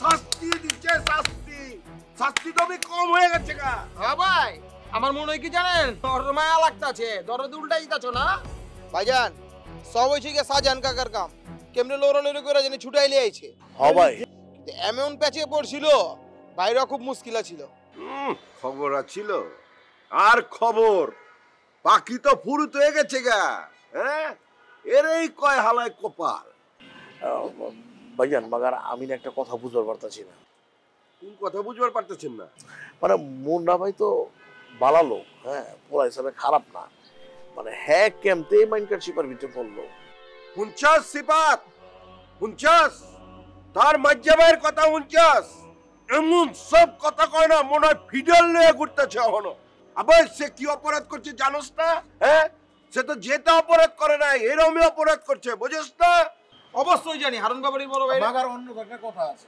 শাস্তি দিচ্ছে শাস্তি। শাস্তি তো কম হয়ে গেছে গা। হ্যাঁ ভাই, আমার মনে হয় কি জানেন, তোর মায়া লাগতাছে, দরদ উল্টা দিতাছ না ভাইজান। সব হইছে কি সাজান কাকার কাম, কেমনে লড়ালড়ি করে জানি ছুটাই লিয়ে আইছে। হ্যাঁ ভাই, এমন প্যাচে পড়ছিল বাইরে খুব মুশকিল ছিল। খবর ছিল আর খবর বাকি তো ফুরুত হয়ে গেছে গা। হ্যাঁ, এরই কয় হালায় কপাল। ভাইজান মাগার আমি না একটা কথা বুঝবার পারতাছি না। কোন কথা বুঝবার পারতেছেন না? মানে মুন্না ভাই তো ভালো লোক, হ্যাঁ, পোলা হিসাবে খারাপ না। মানে হ্যাঁ কেমতে মাইনকারশিপের ভিতরে পড়লো। হুনচাস সিপাত, হুনচাস তার মাজ্জাবের কথা হুনচাস। এমন সব কথা কয় না, মনে হয় ফিডাল নিয়ে ঘুরতেছে এখনো। আবার সে কি অপরাধ করছে জানোস না? হ্যাঁ, সে তো যেটা অপরাধ করে না এরমই অপরাধ করছে, বুঝিস না? অবশ্যই জানি, হারুন বাবারই বড় ভাই। মাগার অন্য একটা কথা আছে।